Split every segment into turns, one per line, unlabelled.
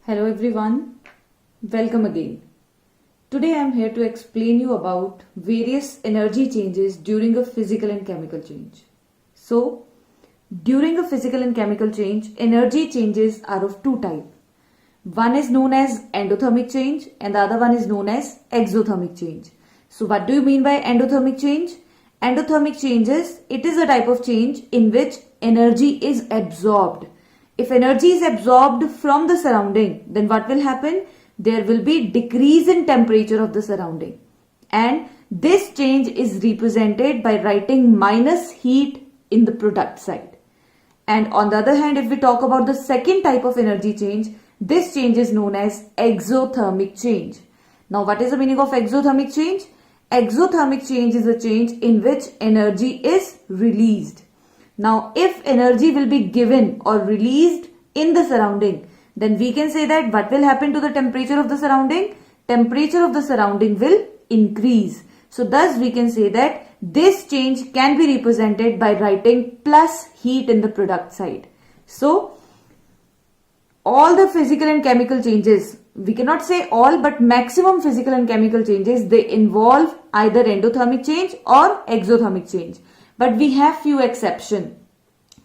Hello everyone, welcome again. Today I am here to explain you about various energy changes during a physical and chemical change. So, during a physical and chemical change, energy changes are of two types. One is known as endothermic change and the other one is known as exothermic change. So what do you mean by endothermic change? Endothermic changes, it is a type of change in which energy is absorbed. If energy is absorbed from the surrounding, then what will happen? There will be decrease in temperature of the surrounding. And this change is represented by writing minus heat in the product side. And on the other hand, if we talk about the second type of energy change, this change is known as exothermic change. Now, what is the meaning of exothermic change? Exothermic change is a change in which energy is released. Now, if energy will be given or released in the surrounding, then we can say that what will happen to the temperature of the surrounding? Temperature of the surrounding will increase. So, thus we can say that this change can be represented by writing plus heat in the product side. So, all the physical and chemical changes, we cannot say all, but maximum physical and chemical changes, they involve either endothermic change or exothermic change. But we have few exceptions.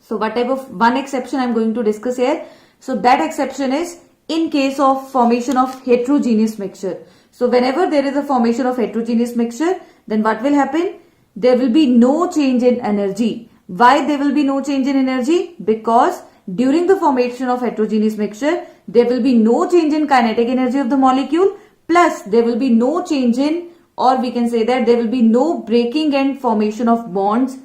So what type of one exception I am going to discuss here? So that exception is in case of formation of heterogeneous mixture. So whenever there is a formation of heterogeneous mixture, then what will happen? There will be no change in energy. Why there will be no change in energy? Because during the formation of heterogeneous mixture, there will be no change in kinetic energy of the molecule, plus there will be no change in, or we can say that there will be no breaking and formation of bonds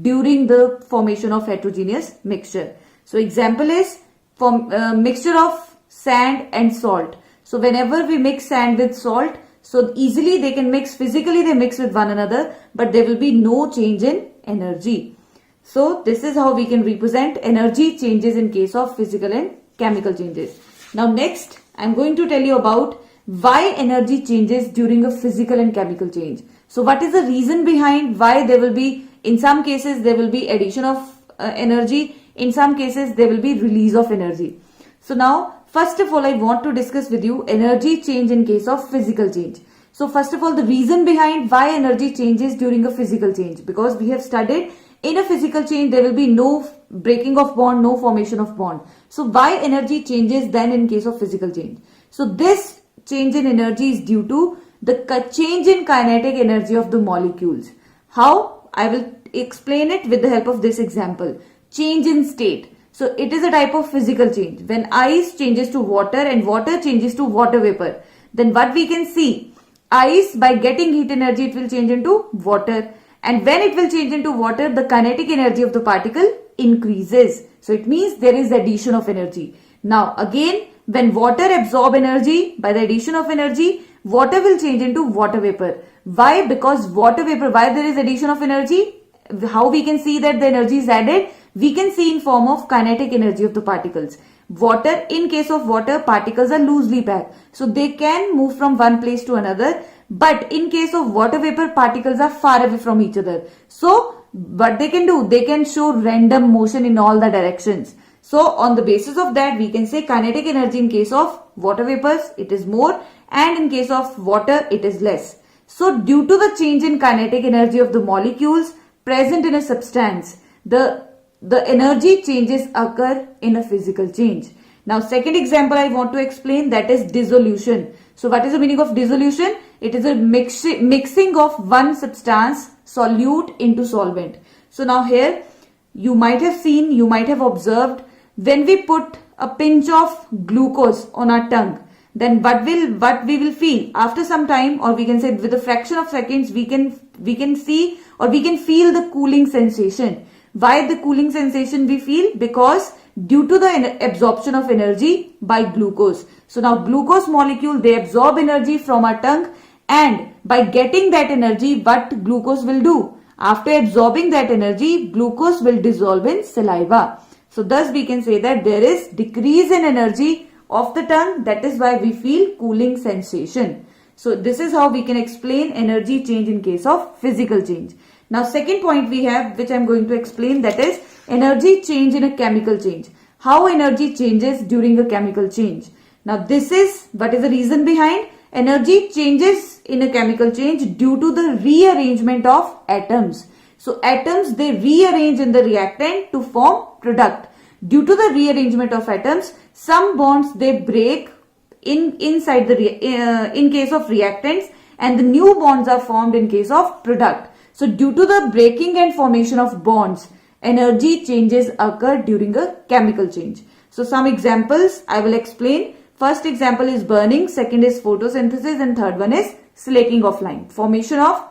during the formation of heterogeneous mixture. So example is mixture of sand and salt. So whenever we mix sand with salt, so easily they can mix, physically they mix with one another, but there will be no change in energy. So this is how we can represent energy changes in case of physical and chemical changes. Now next, I am going to tell you about why energy changes during a physical and chemical change. So what is the reason behind why there will be, in some cases there will be addition of energy, in some cases there will be release of energy. So now first of all I want to discuss with you energy change in case of physical change. So first of all, the reason behind why energy changes during a physical change, because we have studied in a physical change there will be no breaking of bond, no formation of bond. So why energy changes then in case of physical change? So this change in energy is due to the change in kinetic energy of the molecules. How? I will explain it with the help of this example. Change in state. So it is a type of physical change. When ice changes to water and water changes to water vapor, then what we can see? Ice, by getting heat energy, it will change into water. And when it will change into water, the kinetic energy of the particle increases. So it means there is addition of energy. Now again, when water absorb energy, by the addition of energy, water will change into water vapor. Why? Because water vapor, why there is addition of energy? How we can see that the energy is added? We can see in form of kinetic energy of the particles. Water, in case of water, particles are loosely packed. So they can move from one place to another. But in case of water vapor, particles are far away from each other. So what they can do? They can show random motion in all the directions. So on the basis of that, we can say kinetic energy in case of water vapors, it is more, and in case of water, it is less. So due to the change in kinetic energy of the molecules present in a substance, the energy changes occur in a physical change. Now second example I want to explain, that is dissolution. So what is the meaning of dissolution? It is a mixing of one substance, solute, into solvent. So now here you might have seen, you might have observed, when we put a pinch of glucose on our tongue, then what we will feel after some time, or we can say with a fraction of seconds, we can see or we can feel the cooling sensation. Why the cooling sensation we feel? Because due to the absorption of energy by glucose. So now glucose molecule, they absorb energy from our tongue, and by getting that energy, what glucose will do? After absorbing that energy, glucose will dissolve in saliva. So thus we can say that there is decrease in energy of the tongue. That is why we feel cooling sensation. So this is how we can explain energy change in case of physical change. Now second point we have, which I am going to explain, that is energy change in a chemical change. How energy changes during a chemical change. Now this is, what is the reason behind? Energy changes in a chemical change due to the rearrangement of atoms. So atoms, they rearrange in the reactant to form product. Due to the rearrangement of atoms, some bonds they break in case of reactants, and the new bonds are formed in case of product. So due to the breaking and formation of bonds, energy changes occur during a chemical change. So some examples I will explain. First example is burning, second is photosynthesis, and third one is slaking of lime. Formation of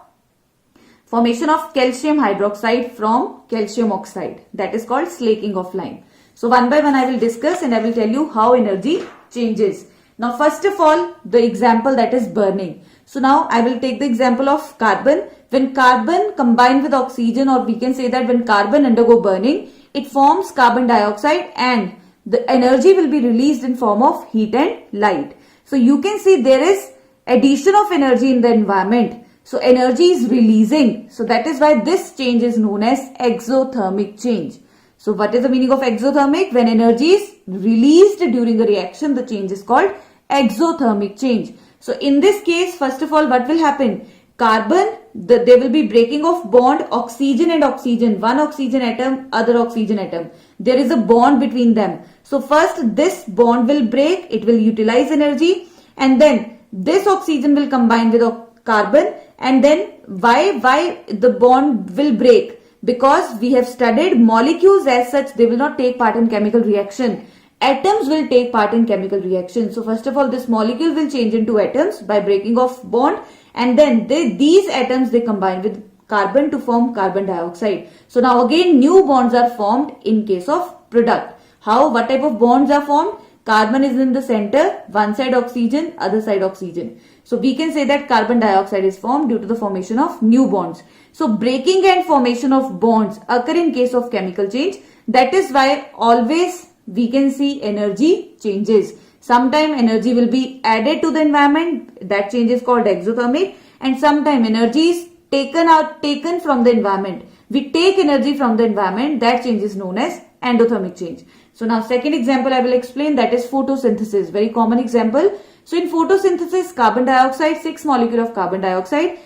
calcium hydroxide from calcium oxide, that is called slaking of lime. So one by one I will discuss and I will tell you how energy changes. Now first of all, the example, that is burning. So now I will take the example of carbon. When carbon combine with oxygen, or we can say that when carbon undergo burning, it forms carbon dioxide and the energy will be released in form of heat and light. So you can see there is addition of energy in the environment. So energy is releasing. So that is why this change is known as exothermic change. So what is the meaning of exothermic? When energy is released during a reaction, the change is called exothermic change. So in this case, first of all, what will happen? Carbon, there will be breaking of bond, oxygen and oxygen, one oxygen atom, other oxygen atom. There is a bond between them. So first this bond will break, it will utilize energy, and then this oxygen will combine with carbon, and then why the bond will break? Because we have studied molecules as such, they will not take part in chemical reaction. Atoms will take part in chemical reaction. So first of all, this molecule will change into atoms by breaking of bond, and then these atoms they combine with carbon to form carbon dioxide. So now again new bonds are formed in case of product. How? What type of bonds are formed? Carbon is in the center, one side oxygen, other side oxygen. So we can say that carbon dioxide is formed due to the formation of new bonds. So breaking and formation of bonds occur in case of chemical change. That is why always we can see energy changes. Sometime energy will be added to the environment, that change is called exothermic, and sometime energy is taken from the environment. We take energy from the environment, that change is known as endothermic change. So now second example I will explain, that is photosynthesis, very common example. So in photosynthesis, carbon dioxide, 6 molecules of carbon dioxide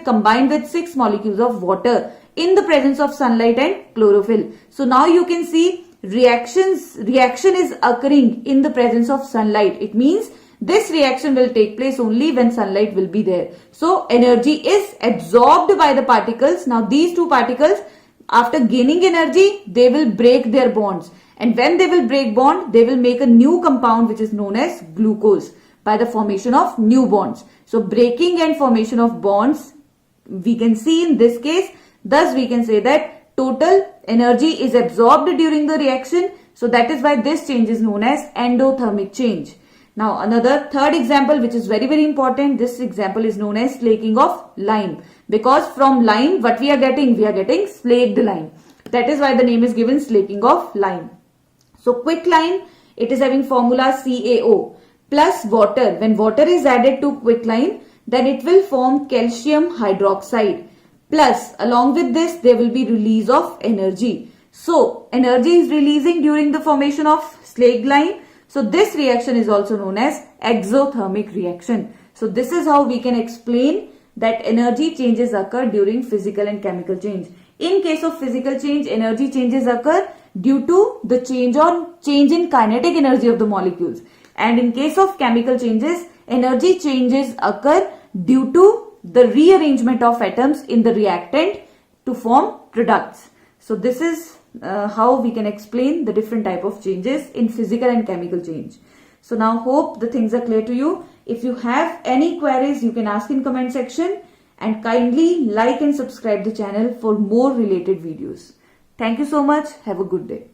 combine with 6 molecules of water in the presence of sunlight and chlorophyll. So now you can see reaction is occurring in the presence of sunlight. It means this reaction will take place only when sunlight will be there. So energy is absorbed by the particles. Now these two particles, after gaining energy, they will break their bonds. And when they will break bond, they will make a new compound which is known as glucose by the formation of new bonds. So breaking and formation of bonds we can see in this case. Thus we can say that total energy is absorbed during the reaction. So that is why this change is known as endothermic change. Now another third example which is very important. This example is known as slaking of lime. Because from lime what we are getting? We are getting slaked lime. That is why the name is given slaking of lime. So quicklime, it is having formula CaO plus water. When water is added to quicklime, then it will form calcium hydroxide. Plus along with this there will be release of energy. So energy is releasing during the formation of slaked lime. So this reaction is also known as exothermic reaction. So this is how we can explain that energy changes occur during physical and chemical change. In case of physical change, energy changes occur due to the change in kinetic energy of the molecules. And in case of chemical changes, energy changes occur due to the rearrangement of atoms in the reactant to form products. So this is how we can explain the different type of changes in physical and chemical change. So now hope the things are clear to you. If you have any queries, you can ask in comment section, and kindly like and subscribe the channel for more related videos. Thank you so much. Have a good day.